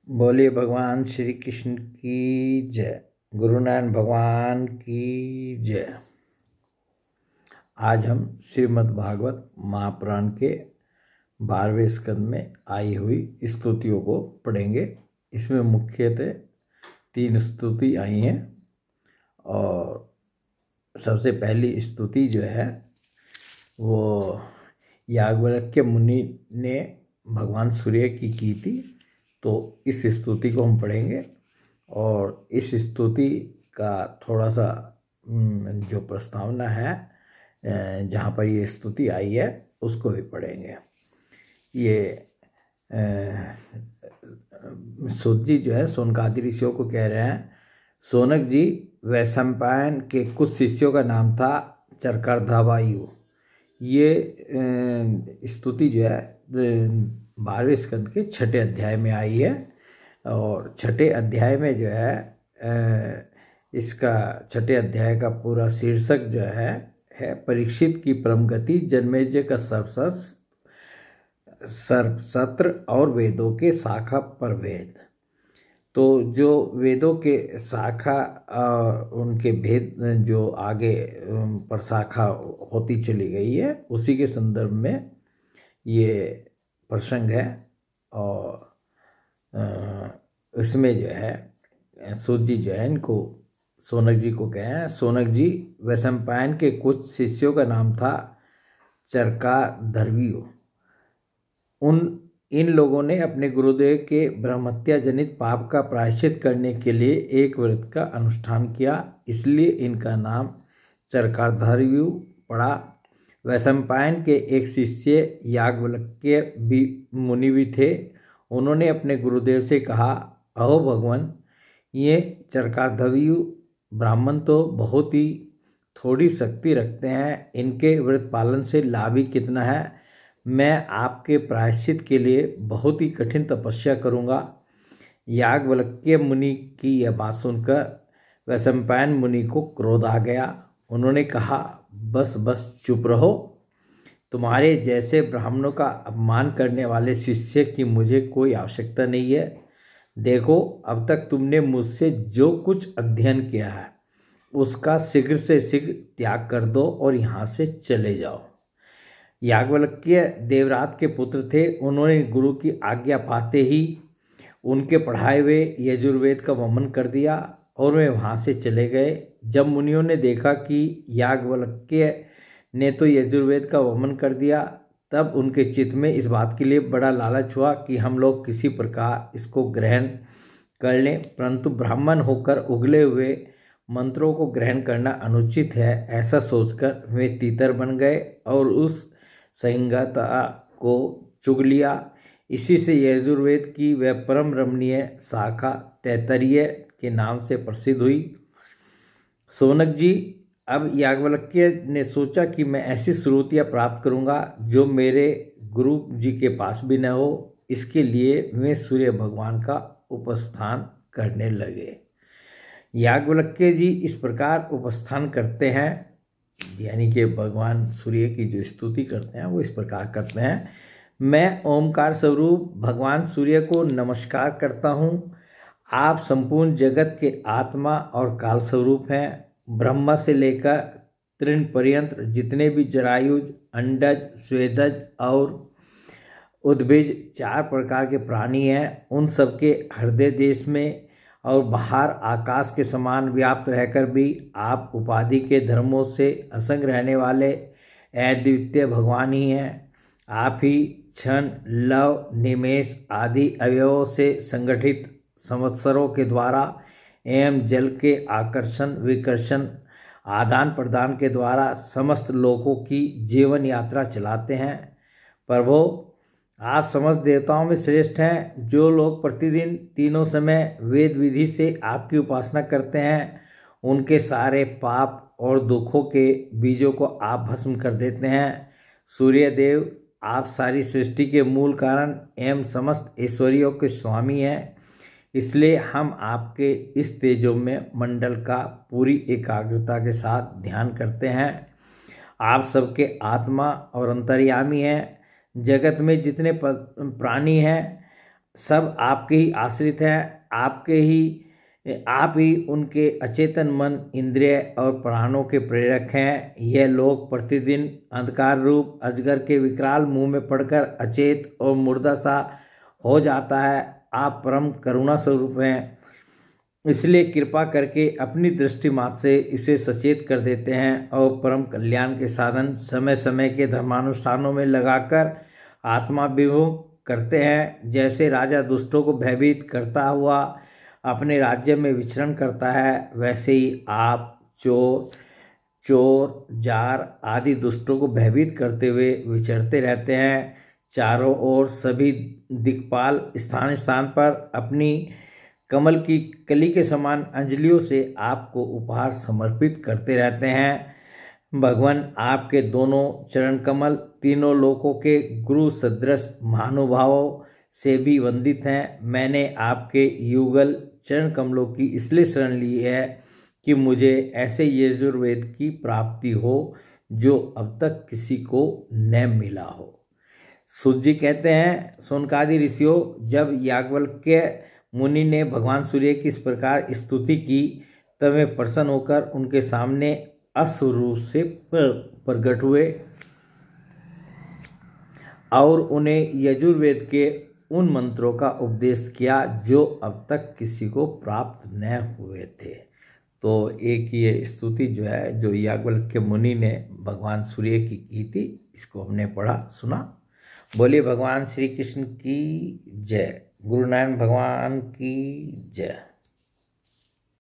बोलिए भगवान श्री कृष्ण की जय। गुरु नानक भगवान की जय। आज हम श्रीमद् भागवत महापुराण के 12वें स्कंद में आई हुई स्तुतियों को पढ़ेंगे। इसमें मुख्यतः 3 स्तुति आई हैं और सबसे पहली स्तुति जो है वो याज्ञवल्क्य मुनि ने भगवान सूर्य की थी। तो इस स्तुति को हम पढ़ेंगे और इस स्तुति का थोड़ा सा जो प्रस्तावना है जहाँ पर ये स्तुति आई है उसको भी पढ़ेंगे। ये सूत जी जो है सोनकादि ऋषियों को कह रहे हैं, सोनक जी वैशंपायन के कुछ शिष्यों का नाम था चरकरधावायु। ये स्तुति जो है 12वें स्कंद के 6ठे अध्याय में आई है और 6ठे अध्याय में जो है इसका 6ठे अध्याय का पूरा शीर्षक जो है परीक्षित की परम गति, जन्मेजय का सर्वसत्र और वेदों के शाखा पर भेद। तो जो वेदों के शाखा उनके भेद जो आगे पर शाखा होती चली गई है उसी के संदर्भ में ये प्रसंग है। और उसमें जो है सूत जी जो है इनको सोनक जी को कहे हैं, सोनक जी वैशंपायन के कुछ शिष्यों का नाम था चरकाधर्वियो। इन लोगों ने अपने गुरुदेव के ब्रह्महत्या जनित पाप का प्रायश्चित करने के लिए एक व्रत का अनुष्ठान किया, इसलिए इनका नाम चरकाधर्वियो पड़ा। वैशंपायन के एक शिष्य याज्ञवल्क्य भी मुनि भी थे। उन्होंने अपने गुरुदेव से कहा, अहो भगवान, ये चरकाधर्वियो ब्राह्मण तो बहुत ही थोड़ी शक्ति रखते हैं, इनके व्रत पालन से लाभ ही कितना है। मैं आपके प्रायश्चित के लिए बहुत ही कठिन तपस्या करूँगा। याज्ञवल्क्य मुनि की यह बात सुनकर वैशंपायन मुनि को क्रोध आ गया। उन्होंने कहा, बस चुप रहो। तुम्हारे जैसे ब्राह्मणों का अपमान करने वाले शिष्य की मुझे कोई आवश्यकता नहीं है। देखो, अब तक तुमने मुझसे जो कुछ अध्ययन किया है उसका शीघ्र से शीघ्र त्याग कर दो और यहाँ से चले जाओ। याज्ञवल्क्य देवरात के पुत्र थे। उन्होंने गुरु की आज्ञा पाते ही उनके पढ़ाए हुए यजुर्वेद का वमन कर दिया और वे वहाँ से चले गए। जब मुनियों ने देखा कि याज्ञवल्क्य ने तो यजुर्वेद का वमन कर दिया, तब उनके चित्त में इस बात के लिए बड़ा लालच हुआ कि हम लोग किसी प्रकार इसको ग्रहण कर लें, परंतु ब्राह्मण होकर उगले हुए मंत्रों को ग्रहण करना अनुचित है। ऐसा सोचकर वे तीतर बन गए और उस संहिता को चुग लिया। इसी से यजुर्वेद की वह परम रमणीय शाखा तैत्तरीय के नाम से प्रसिद्ध हुई। सोनक जी, अब याज्ञवल्क्य ने सोचा कि मैं ऐसी श्रुतियाँ प्राप्त करूँगा जो मेरे गुरु जी के पास भी न हो। इसके लिए वे सूर्य भगवान का उपस्थान करने लगे। याज्ञवल्क्य जी इस प्रकार उपस्थान करते हैं, यानी कि भगवान सूर्य की जो स्तुति करते हैं वो इस प्रकार करते हैं। मैं ओमकार स्वरूप भगवान सूर्य को नमस्कार करता हूँ। आप संपूर्ण जगत के आत्मा और काल स्वरूप हैं। ब्रह्मा से लेकर तृण पर्यंत जितने भी जरायुज, अंडज, स्वेदज और उद्भिज 4 प्रकार के प्राणी हैं, उन सबके हृदय देश में और बाहर आकाश के समान व्याप्त रहकर भी आप उपाधि के धर्मों से असंग रहने वाले अद्वितीय भगवान ही हैं। आप ही क्षण, लव, निमेष आदि अवयवों से संगठित संवत्सरों के द्वारा एवं जल के आकर्षण विकर्षण आदान प्रदान के द्वारा समस्त लोकों की जीवन यात्रा चलाते हैं। प्रभो, आप समस्त देवताओं में श्रेष्ठ हैं। जो लोग प्रतिदिन तीनों समय वेद विधि से आपकी उपासना करते हैं, उनके सारे पाप और दुखों के बीजों को आप भस्म कर देते हैं। सूर्यदेव, आप सारी सृष्टि के मूल कारण एवं समस्त ऐश्वर्यों के स्वामी हैं, इसलिए हम आपके इस तेजोमय मंडल का पूरी एकाग्रता के साथ ध्यान करते हैं। आप सबके आत्मा और अंतर्यामी हैं। जगत में जितने प्राणी हैं सब आपके ही आश्रित हैं, आप ही उनके अचेतन मन, इंद्रिय और प्राणों के प्रेरक हैं। यह लोग प्रतिदिन अंधकार रूप अजगर के विकराल मुंह में पड़कर अचेत और मुर्दा सा हो जाता है। आप परम करुणा स्वरूप हैं, इसलिए कृपा करके अपनी दृष्टि मात्र से इसे सचेत कर देते हैं और परम कल्याण के साधन समय समय के धर्मानुष्ठानों में लगाकर आत्माभिमुख करते हैं। जैसे राजा दुष्टों को भयभीत करता हुआ अपने राज्य में विचरण करता है, वैसे ही आप चोर जार आदि दुष्टों को भयभीत करते हुए विचरते रहते हैं। चारों ओर सभी दिक्पाल स्थान स्थान पर अपनी कमल की कली के समान अंजलियों से आपको उपहार समर्पित करते रहते हैं। भगवान आपके दोनों चरण कमल तीनों लोकों के गुरु सदृश महानुभावों से भी वंदित हैं। मैंने आपके युगल चरण कमलों की इसलिए शरण ली है कि मुझे ऐसे यजुर्वेद की प्राप्ति हो जो अब तक किसी को न मिला हो। सूत जी कहते हैं, सोनकादि ऋषियों, जब याज्ञवल्क्य मुनि ने भगवान सूर्य की इस प्रकार स्तुति की तब वे प्रसन्न होकर उनके सामने अश्वरूप से प्रकट हुए और उन्हें यजुर्वेद के उन मंत्रों का उपदेश किया जो अब तक किसी को प्राप्त न हुए थे। तो एक ये स्तुति जो है, जो याज्ञवल्क्य मुनि ने भगवान सूर्य की थी, इसको हमने पढ़ा सुना। बोलिए भगवान श्री कृष्ण की जय, गुरु नारायण भगवान की जय।